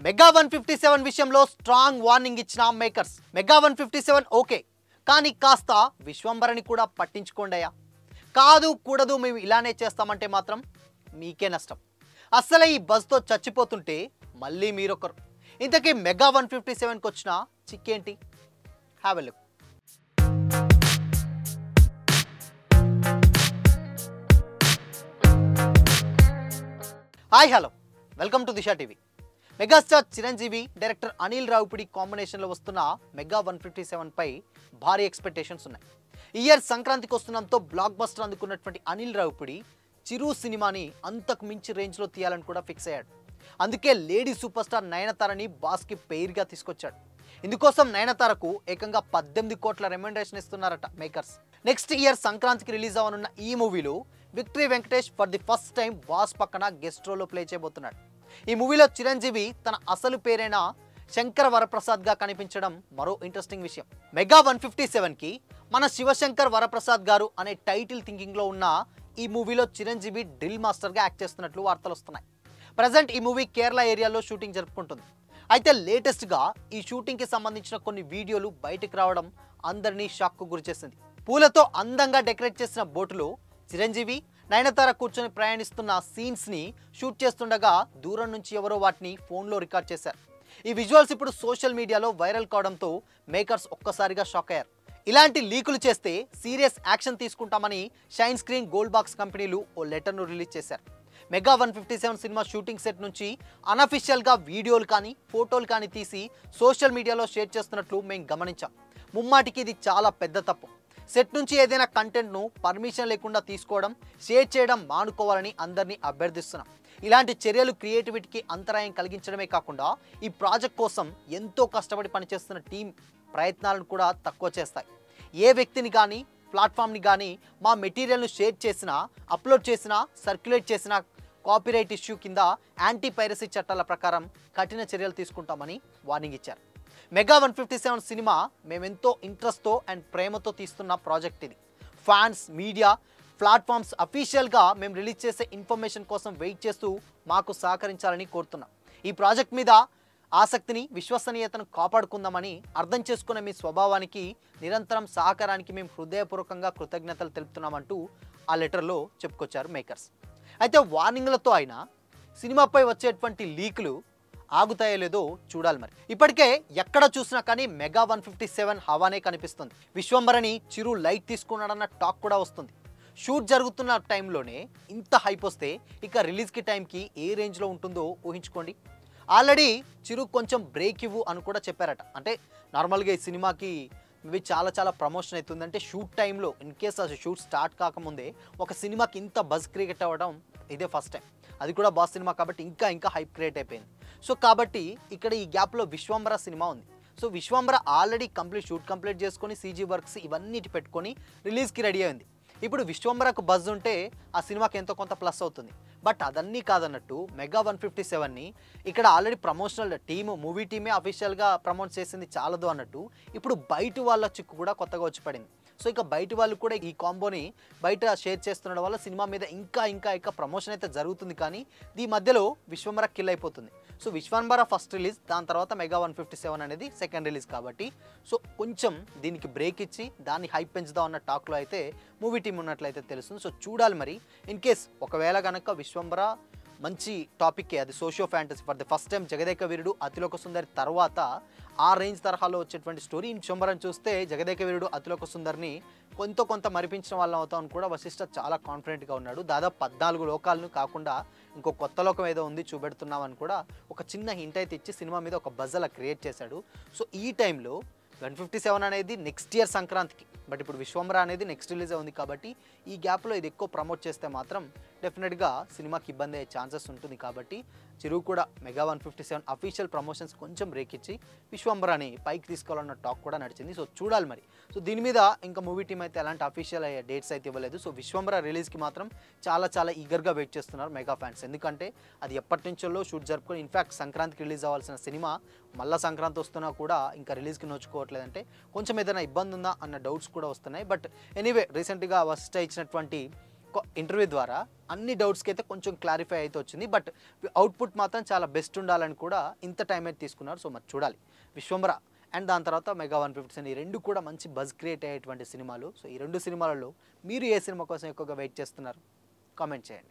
Mega 157 విషయంలో strong warning ఇచ్చిన makers. Mega 157 okay, కానీ కాస్త విశ్వంబరని కూడా పట్టించుకోండియా. కాదు కూడదు మేము ఇలానే చేస్తామంటే మాత్రం మీకే నష్టం. అసలే ఈ బస్తో చచ్చిపోతుంటే మళ్ళీ మీరొకరు. ఇంతకీ మెగా 157కి వచ్చిన చిక్కేంటి? Have a look. Hi hello, welcome to Disha TV. Megastar Chiranjeevi, director Anil Ravipudi కాంబినేషన్లో వస్తున్న మెగా 157 పై భారీ ఎక్స్పెక్టేషన్స్ ఉన్నాయి. ఈ ఇయర్ సంక్రాంతికి వస్తున్నంతో బ్లాక్ బస్టర్ అందుకున్నటువంటి అనిల్ రావిపూడి చిరు సినిమాని అంతకు మించి రేంజ్లో తీయాలని కూడా ఫిక్స్ అయ్యాడు. అందుకే లేడీ సూపర్ స్టార్ నయనతారని బాస్కి పెయిర్గా తీసుకొచ్చాడు. ఇందుకోసం నయనతారకు ఏకంగా 18 కోట్ల రెమ్యునరేషన్ ఇస్తున్నారట మేకర్స్. నెక్స్ట్ ఇయర్ సంక్రాంతికి రిలీజ్ అవ్వనున్న ఈ మూవీలో victory Venkatesh for the first time boss పక్కన గెస్ట్ రోల్లో ప్లే చేయబోతున్నాడు. ఈ మూవీలో చిరంజీవి తన అసలు పేరైన శంకర వరప్రసాద్గా కనిపించడం మరో ఇంట్రెస్టింగ్ విషయం. మెగా 157కి మన శివశంకర్ వరప్రసాద్ గారు అనే టైటిల్ థింకింగ్లో ఉన్న ఈ మూవీలో చిరంజీవి డ్రిల్ మాస్టర్గా యాక్ట్ చేస్తున్నట్లు వార్తలు వస్తున్నాయి. ప్రజెంట్ ఈ మూవీ కేరళ ఏరియాలో షూటింగ్ జరుపుకుంటుంది. అయితే లేటెస్ట్గా ఈ షూటింగ్కి సంబంధించిన కొన్ని వీడియోలు బయటకు రావడం అందరినీ షాక్కు గురిచేసింది. పూలతో అందంగా డెకరేట్ చేసిన బోటులో చిరంజీవి, నయనతార కూర్చొని ప్రయాణిస్తున్న సీన్స్ని షూట్ చేస్తుండగా దూరం నుంచి ఎవరో వాటిని ఫోన్లో రికార్డ్ చేశారు. ఈ విజువల్స్ ఇప్పుడు సోషల్ మీడియాలో వైరల్ కావడంతో మేకర్స్ ఒక్కసారిగా షాక్ అయ్యారు. ఇలాంటి లీకులు చేస్తే సీరియస్ యాక్షన్ తీసుకుంటామని షైన్ స్క్రీన్, గోల్డ్ బాక్స్ కంపెనీలు ఓ లెటర్ను రిలీజ్ చేశారు. మెగా 157 సినిమా షూటింగ్ సెట్ నుంచి అనఫిషియల్గా వీడియోలు కానీ ఫోటోలు కానీ తీసి సోషల్ మీడియాలో షేర్ చేస్తున్నట్లు మేము గమనించాం. ముమ్మాటికి ఇది చాలా పెద్ద తప్పు. సెట్ నుంచి ఏదైనా కంటెంట్ను పర్మిషన్ లేకుండా తీసుకోవడం, షేర్ చేయడం మానుకోవాలని అందరినీ అభ్యర్థిస్తున్నాం. ఇలాంటి చర్యలు క్రియేటివిటీకి అంతరాయం కలిగించడమే కాకుండా ఈ ప్రాజెక్ట్ కోసం ఎంతో కష్టపడి పనిచేస్తున్న టీం ప్రయత్నాలను కూడా తక్కువ చేస్తాయి. ఏ వ్యక్తిని కానీ ప్లాట్ఫామ్ని కానీ మా మెటీరియల్ను షేర్ చేసినా, అప్లోడ్ చేసినా, సర్క్యులేట్ చేసినా కాపీరైట్ ఇష్యూ కింద యాంటీ పైరసీ చట్టాల ప్రకారం కఠిన చర్యలు తీసుకుంటామని వార్నింగ్ ఇచ్చారు. మెగా 157 సినిమా మేమెంతో ఇంట్రెస్ట్తో అండ్ ప్రేమతో తీస్తున్న ప్రాజెక్ట్ ఇది. ఫ్యాన్స్, మీడియా, ప్లాట్ఫామ్స్ అఫీషియల్గా మేము రిలీజ్ చేసే ఇన్ఫర్మేషన్ కోసం వెయిట్ చేస్తూ మాకు సహకరించాలని కోరుతున్నాం. ఈ ప్రాజెక్ట్ మీద ఆసక్తిని, విశ్వసనీయతను కాపాడుకుందామని అర్థం చేసుకునే మీ స్వభావానికి, నిరంతరం సహకారానికి మేము హృదయపూర్వకంగా కృతజ్ఞతలు తెలుపుతున్నామంటూ ఆ లెటర్లో చెప్పుకొచ్చారు మేకర్స్. అయితే వార్నింగ్లతో అయినా సినిమాపై వచ్చేటువంటి లీకులు ఆగుతాయో లేదో చూడాలి. మరి ఇప్పటికే ఎక్కడ చూసినా కానీ మెగా 157 హవానే కనిపిస్తుంది. విశ్వంబరని చిరు లైట్ తీసుకున్నాడన్న టాక్ కూడా వస్తుంది. షూట్ జరుగుతున్న టైంలోనే ఇంత హైప్ వస్తే ఇక రిలీజ్కి టైంకి ఏ రేంజ్లో ఉంటుందో ఊహించుకోండి. ఆల్రెడీ చిరు కొంచెం బ్రేక్ ఇవ్వు అని కూడా చెప్పారట. అంటే నార్మల్గా ఈ సినిమాకి ఇవి చాలా ప్రమోషన్ అవుతుంది. అంటే షూట్ టైంలో ఇన్ కేస్ అసలు షూట్ స్టార్ట్ కాకముందే ఒక సినిమాకి ఇంత బజ్ క్రియేట్ అవ్వడం ఇదే ఫస్ట్ టైం. అది కూడా బాస్ సినిమా కాబట్టి ఇంకా హైప్ క్రియేట్ అయిపోయింది. సో కాబట్టి ఇక్కడ ఈ గ్యాప్లో విశ్వంబర సినిమా ఉంది. So Vishwambhara already shoot complete చేసుకొని సీజీ వర్క్స్ ఇవన్నిటి పెట్టుకొని రిలీజ్కి రెడీ అయింది. ఇప్పుడు విశ్వంబరకు బజ్ ఉంటే ఆ సినిమాకి ఎంతో కొంత ప్లస్ అవుతుంది. బట్ అదన్నీ కాదన్నట్టు మెగా 157ని ఇక్కడ ఆల్రెడీ ప్రమోషనల్ టీము, మూవీ టీమే అఫీషియల్గా ప్రమోట్ చేసింది చాలదు అన్నట్టు ఇప్పుడు బయట వాళ్ళ చిక్కు కూడా కొత్తగా వచ్చి పడింది. సో ఇక బయట వాళ్ళు కూడా ఈ కాంబోని బయట షేర్ చేస్తుండడం వల్ల సినిమా మీద ఇంకా ప్రమోషన్ అయితే జరుగుతుంది. కానీ ఈ మధ్యలో విశ్వంబర కిల్ అయిపోతుంది. సో విశ్వంబర ఫస్ట్ రిలీజ్, దాని తర్వాత మెగా 157 అనేది సెకండ్ రిలీజ్ కాబట్టి సో కొంచెం దీనికి బ్రేక్ ఇచ్చి దాన్ని హైప్ పెంచుదాం అన్న టాక్లో అయితే మూవీ టీం ఉన్నట్లయితే తెలుస్తుంది. సో చూడాలి మరి. ఇన్ కేస్ ఒకవేళ కనుక విశ్వంబర మంచి టాపిక్కే, అది socio fantasy for the first time Jagadeka Veerudu, Athiloka Sundari తర్వాత ఆ రేంజ్ తరహాలో వచ్చేటువంటి స్టోరీ విశ్వంబరని చూస్తే జగదేక వీరుడు, అతిలోక సుందరిని కొంత మరిపించిన వాళ్ళం అవుతామని కూడా వశిష్ఠ చాలా కాన్ఫిడెంట్గా ఉన్నాడు. దాదాపు 14 లోకాలను కాకుండా ఇంకో కొత్త లోకం ఏదో ఉంది చూపెడుతున్నామని కూడా ఒక చిన్న హింట్ అయితే ఇచ్చి సినిమా మీద ఒక బజ్ అలా క్రియేట్ చేశాడు. సో ఈ టైంలో 157 అనేది నెక్స్ట్ ఇయర్ సంక్రాంతికి, బట్ ఇప్పుడు విశ్వంబర అనేది నెక్స్ట్ రిలీజ్ ఉంది కాబట్టి ఈ గ్యాప్లో ఇది ఎక్కువ ప్రమోట్ చేస్తే మాత్రం డెఫినెట్గా సినిమాకి ఇబ్బంది అయ్యే ఛాన్సెస్ ఉంటుంది. కాబట్టి చిరు కూడా మెగా 157 అఫీషియల్ ప్రమోషన్స్ కొంచెం బ్రేక్ విశ్వంబరాని పైకి తీసుకోవాలన్న టాక్ కూడా నడిచింది. సో చూడాలి మరి. సో దీని మీద ఇంకా మూవీ టీం అయితే ఎలాంటి అఫీషియల్ డేట్స్ అయితే ఇవ్వలేదు. సో విశ్వంబర రిలీజ్కి మాత్రం చాలా ఈగర్గా వెయిట్ చేస్తున్నారు మెగా ఫ్యాన్స్. ఎందుకంటే అది ఎప్పటి నుంచో షూట్ జరుపుకొని ఇన్ఫ్యాక్ట్ సంక్రాంతికి రిలీజ్ అవ్వాల్సిన సినిమా మళ్ళీ సంక్రాంతి వస్తున్నా కూడా ఇంకా రిలీజ్కి నోచుకోవట్లేదంటే కొంచెం ఏదైనా ఇబ్బంది ఉందా అన్న డౌట్స్ కూడా వస్తున్నాయి. బట్ ఎనీవే రీసెంట్గా వశిష్ఠ ఇచ్చినటువంటి ఇంటర్వ్యూ ద్వారా అన్ని డౌట్స్కి అయితే కొంచెం క్లారిఫై అయితే వచ్చింది. బట్ అవుట్పుట్ మాత్రం చాలా బెస్ట్ ఉండాలని కూడా ఇంత టైం అయితే తీసుకున్నారు. సో మరి చూడాలి. విశ్వంబర అండ్ దాని తర్వాత మెగా 157 ఈ రెండు కూడా మంచి బజ్ క్రియేట్ అయ్యేటువంటి సినిమాలు. సో ఈ రెండు సినిమాలలో మీరు ఏ సినిమా కోసం ఎక్కువగా వెయిట్ చేస్తున్నారు? కామెంట్ చేయండి.